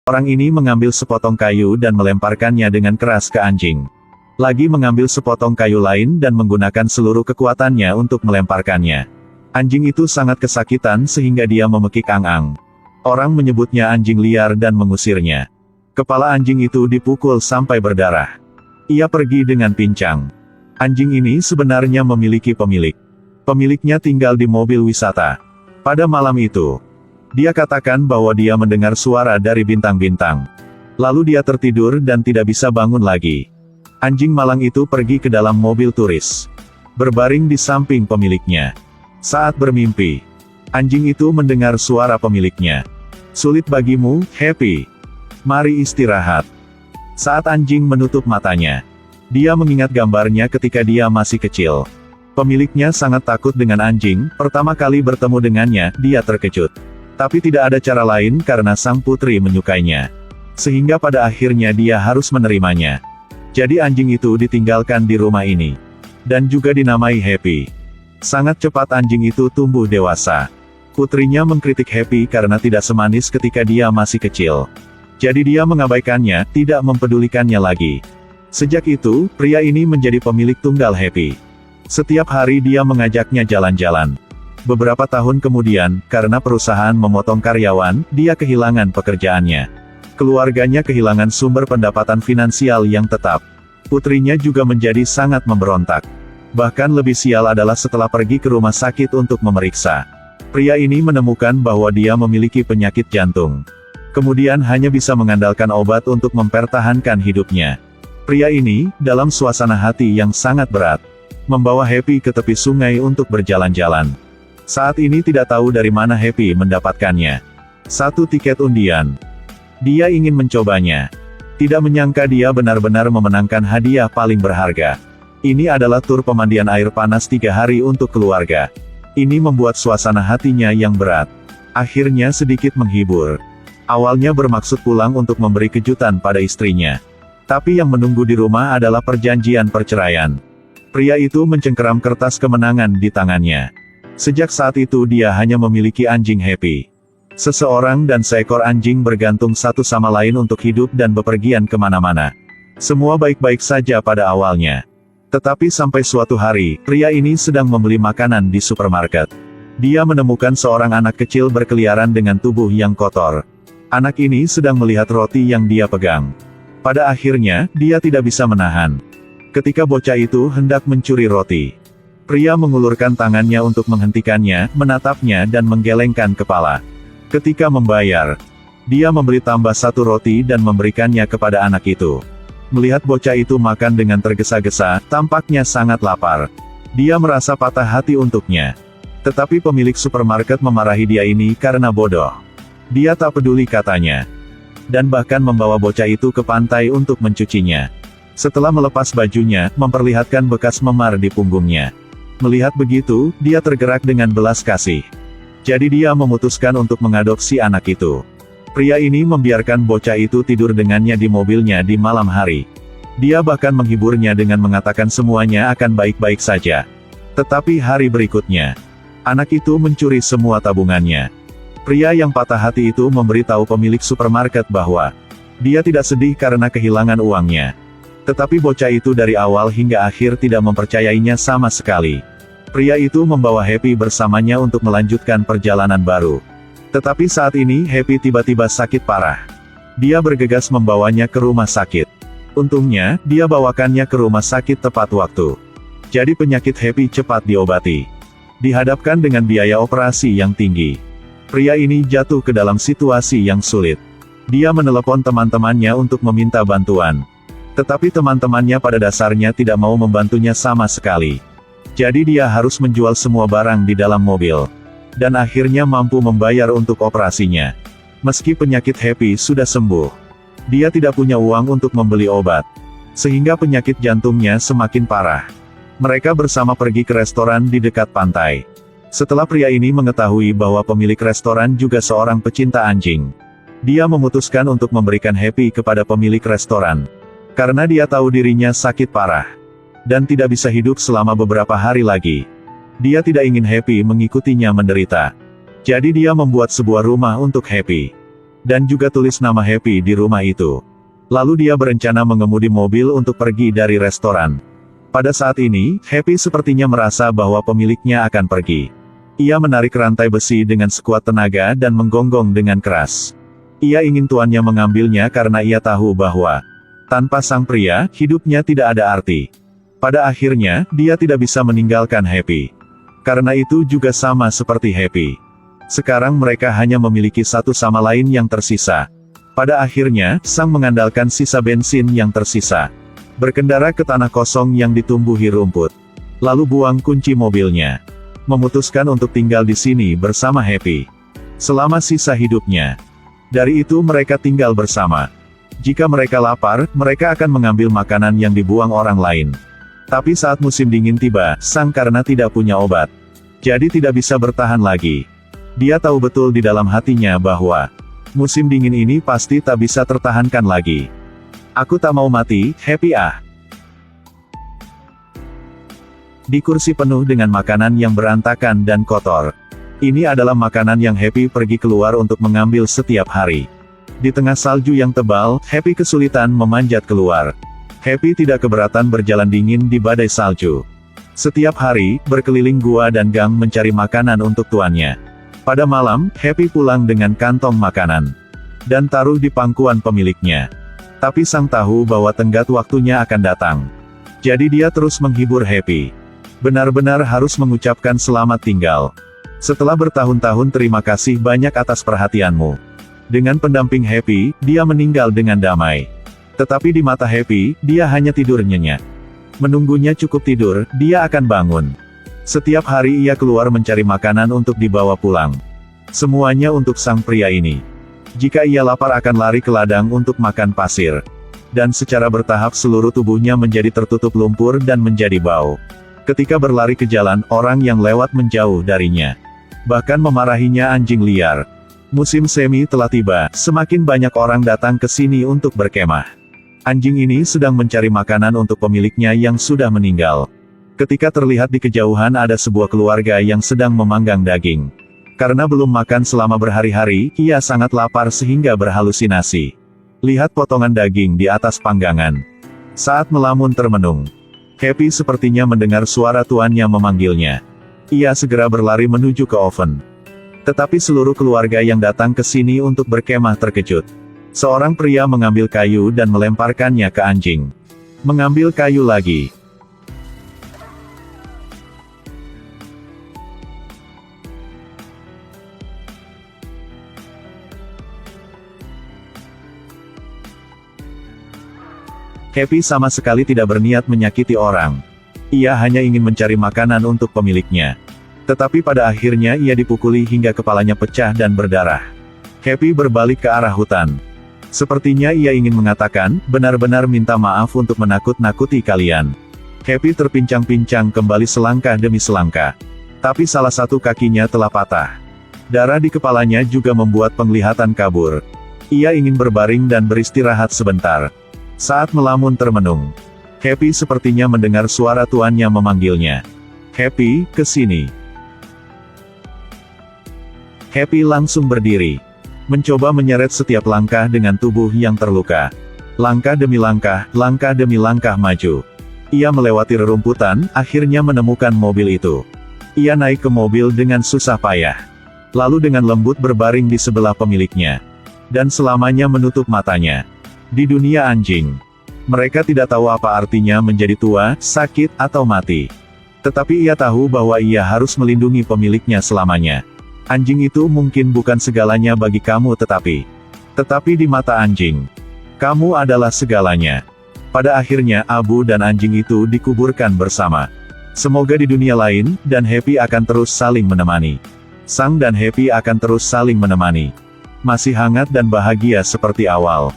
Orang ini mengambil sepotong kayu dan melemparkannya dengan keras ke anjing. Lagi mengambil sepotong kayu lain dan menggunakan seluruh kekuatannya untuk melemparkannya. Anjing itu sangat kesakitan sehingga dia memekik ang-ang. Orang menyebutnya anjing liar dan mengusirnya. Kepala anjing itu dipukul sampai berdarah. Ia pergi dengan pincang. Anjing ini sebenarnya memiliki pemilik. Pemiliknya tinggal di mobil wisata. Pada malam itu, dia katakan bahwa dia mendengar suara dari bintang-bintang. Lalu dia tertidur dan tidak bisa bangun lagi. Anjing malang itu pergi ke dalam mobil turis. Berbaring di samping pemiliknya. Saat bermimpi, anjing itu mendengar suara pemiliknya. Sulit bagimu, Happy. Mari istirahat. Saat anjing menutup matanya, dia mengingat gambarnya ketika dia masih kecil. Pemiliknya sangat takut dengan anjing. Pertama kali bertemu dengannya, dia terkejut. Tapi tidak ada cara lain karena sang putri menyukainya. Sehingga pada akhirnya dia harus menerimanya. Jadi anjing itu ditinggalkan di rumah ini. Dan juga dinamai Happy. Sangat cepat anjing itu tumbuh dewasa. Putrinya mengkritik Happy karena tidak semanis ketika dia masih kecil. Jadi dia mengabaikannya, tidak mempedulikannya lagi. Sejak itu, pria ini menjadi pemilik tunggal Happy. Setiap hari dia mengajaknya jalan-jalan. Beberapa tahun kemudian, karena perusahaan memotong karyawan, dia kehilangan pekerjaannya. Keluarganya kehilangan sumber pendapatan finansial yang tetap. Putrinya juga menjadi sangat memberontak. Bahkan lebih sial adalah setelah pergi ke rumah sakit untuk memeriksa. Pria ini menemukan bahwa dia memiliki penyakit jantung. Kemudian hanya bisa mengandalkan obat untuk mempertahankan hidupnya. Pria ini, dalam suasana hati yang sangat berat, membawa Happy ke tepi sungai untuk berjalan-jalan. Saat ini tidak tahu dari mana Happy mendapatkannya. 1 tiket undian. Dia ingin mencobanya. Tidak menyangka dia benar-benar memenangkan hadiah paling berharga. Ini adalah tur pemandian air panas 3 hari untuk keluarga. Ini membuat suasana hatinya yang berat. Akhirnya sedikit menghibur. Awalnya bermaksud pulang untuk memberi kejutan pada istrinya. Tapi yang menunggu di rumah adalah perjanjian perceraian. Pria itu mencengkeram kertas kemenangan di tangannya. Sejak saat itu dia hanya memiliki anjing Happy. Seseorang dan seekor anjing bergantung satu sama lain untuk hidup dan bepergian kemana-mana. Semua baik-baik saja pada awalnya. Tetapi sampai suatu hari, pria ini sedang membeli makanan di supermarket. Dia menemukan seorang anak kecil berkeliaran dengan tubuh yang kotor. Anak ini sedang melihat roti yang dia pegang. Pada akhirnya, dia tidak bisa menahan. Ketika bocah itu hendak mencuri roti, pria mengulurkan tangannya untuk menghentikannya, menatapnya dan menggelengkan kepala. Ketika membayar, dia memberi tambah 1 roti dan memberikannya kepada anak itu. Melihat bocah itu makan dengan tergesa-gesa, tampaknya sangat lapar. Dia merasa patah hati untuknya. Tetapi pemilik supermarket memarahi dia ini karena bodoh. Dia tak peduli katanya. Dan bahkan membawa bocah itu ke pantai untuk mencucinya. Setelah melepas bajunya, memperlihatkan bekas memar di punggungnya. Melihat begitu, dia tergerak dengan belas kasih. Jadi dia memutuskan untuk mengadopsi anak itu. Pria ini membiarkan bocah itu tidur dengannya di mobilnya di malam hari. Dia bahkan menghiburnya dengan mengatakan semuanya akan baik-baik saja. Tetapi hari berikutnya, anak itu mencuri semua tabungannya. Pria yang patah hati itu memberitahu pemilik supermarket bahwa dia tidak sedih karena kehilangan uangnya. Tetapi bocah itu dari awal hingga akhir tidak mempercayainya sama sekali. Pria itu membawa Happy bersamanya untuk melanjutkan perjalanan baru. Tetapi saat ini Happy tiba-tiba sakit parah. Dia bergegas membawanya ke rumah sakit. Untungnya, dia bawakannya ke rumah sakit tepat waktu. Jadi penyakit Happy cepat diobati. Dihadapkan dengan biaya operasi yang tinggi. Pria ini jatuh ke dalam situasi yang sulit. Dia menelepon teman-temannya untuk meminta bantuan. Tetapi teman-temannya pada dasarnya tidak mau membantunya sama sekali. Jadi dia harus menjual semua barang di dalam mobil. Dan akhirnya mampu membayar untuk operasinya. Meski penyakit Happy sudah sembuh, dia tidak punya uang untuk membeli obat. Sehingga penyakit jantungnya semakin parah. Mereka bersama pergi ke restoran di dekat pantai. Setelah pria ini mengetahui bahwa pemilik restoran juga seorang pecinta anjing, dia memutuskan untuk memberikan Happy kepada pemilik restoran. Karena dia tahu dirinya sakit parah. Dan tidak bisa hidup selama beberapa hari lagi. Dia tidak ingin Happy mengikutinya menderita. Jadi dia membuat sebuah rumah untuk Happy. Dan juga tulis nama Happy di rumah itu. Lalu dia berencana mengemudi mobil untuk pergi dari restoran. Pada saat ini, Happy sepertinya merasa bahwa pemiliknya akan pergi. Ia menarik rantai besi dengan sekuat tenaga dan menggonggong dengan keras. Ia ingin tuannya mengambilnya karena ia tahu bahwa tanpa sang pria, hidupnya tidak ada arti. Pada akhirnya, dia tidak bisa meninggalkan Happy. Karena itu juga sama seperti Happy. Sekarang mereka hanya memiliki satu sama lain yang tersisa. Pada akhirnya, Sang mengandalkan sisa bensin yang tersisa. Berkendara ke tanah kosong yang ditumbuhi rumput. Lalu buang kunci mobilnya. Memutuskan untuk tinggal di sini bersama Happy. Selama sisa hidupnya. Dari itu mereka tinggal bersama. Jika mereka lapar, mereka akan mengambil makanan yang dibuang orang lain. Tapi saat musim dingin tiba, Sang karena tidak punya obat. Jadi tidak bisa bertahan lagi. Dia tahu betul di dalam hatinya bahwa musim dingin ini pasti tak bisa tertahankan lagi. Aku tak mau mati, Happy ah. Di kursi penuh dengan makanan yang berantakan dan kotor. Ini adalah makanan yang Happy pergi keluar untuk mengambil setiap hari. Di tengah salju yang tebal, Happy kesulitan memanjat keluar. Happy tidak keberatan berjalan dingin di badai salju. Setiap hari, berkeliling gua dan gang mencari makanan untuk tuannya. Pada malam, Happy pulang dengan kantong makanan. Dan taruh di pangkuan pemiliknya. Tapi Sang tahu bahwa tenggat waktunya akan datang. Jadi dia terus menghibur Happy. Benar-benar harus mengucapkan selamat tinggal. Setelah bertahun-tahun terima kasih banyak atas perhatianmu. Dengan pendamping Happy, dia meninggal dengan damai. Tetapi di mata Happy, dia hanya tidur nyenyak. Menunggunya cukup tidur, dia akan bangun. Setiap hari ia keluar mencari makanan untuk dibawa pulang. Semuanya untuk sang pria ini. Jika ia lapar akan lari ke ladang untuk makan pasir. Dan secara bertahap seluruh tubuhnya menjadi tertutup lumpur dan menjadi bau. Ketika berlari ke jalan, orang yang lewat menjauh darinya. Bahkan memarahinya anjing liar. Musim semi telah tiba, semakin banyak orang datang ke sini untuk berkemah. Anjing ini sedang mencari makanan untuk pemiliknya yang sudah meninggal. Ketika terlihat di kejauhan ada sebuah keluarga yang sedang memanggang daging. Karena belum makan selama berhari-hari, ia sangat lapar sehingga berhalusinasi. Lihat potongan daging di atas panggangan. Saat melamun termenung. Happy sepertinya mendengar suara tuannya memanggilnya. Ia segera berlari menuju ke oven. Tetapi seluruh keluarga yang datang ke sini untuk berkemah terkejut. Seorang pria mengambil kayu dan melemparkannya ke anjing. Mengambil kayu lagi. Happy sama sekali tidak berniat menyakiti orang. Ia hanya ingin mencari makanan untuk pemiliknya. Tetapi pada akhirnya ia dipukuli hingga kepalanya pecah dan berdarah. Happy berbalik ke arah hutan. Sepertinya ia ingin mengatakan, benar-benar minta maaf untuk menakut-nakuti kalian. Happy terpincang-pincang kembali selangkah demi selangkah. Tapi salah satu kakinya telah patah. Darah di kepalanya juga membuat penglihatan kabur. Ia ingin berbaring dan beristirahat sebentar. Saat melamun termenung. Happy sepertinya mendengar suara tuannya memanggilnya. Happy, ke sini. Happy langsung berdiri. Mencoba menyeret setiap langkah dengan tubuh yang terluka. Langkah demi langkah maju. Ia melewati rerumputan, akhirnya menemukan mobil itu. Ia naik ke mobil dengan susah payah. Lalu dengan lembut berbaring di sebelah pemiliknya. Dan selamanya menutup matanya. Di dunia anjing. Mereka tidak tahu apa artinya menjadi tua, sakit, atau mati. Tetapi ia tahu bahwa ia harus melindungi pemiliknya selamanya. Anjing itu mungkin bukan segalanya bagi kamu tetapi di mata anjing, kamu adalah segalanya. Pada akhirnya Abu dan anjing itu dikuburkan bersama. Semoga di dunia lain, dan Happy akan terus saling menemani. Sang dan Happy akan terus saling menemani. Masih hangat dan bahagia seperti awal.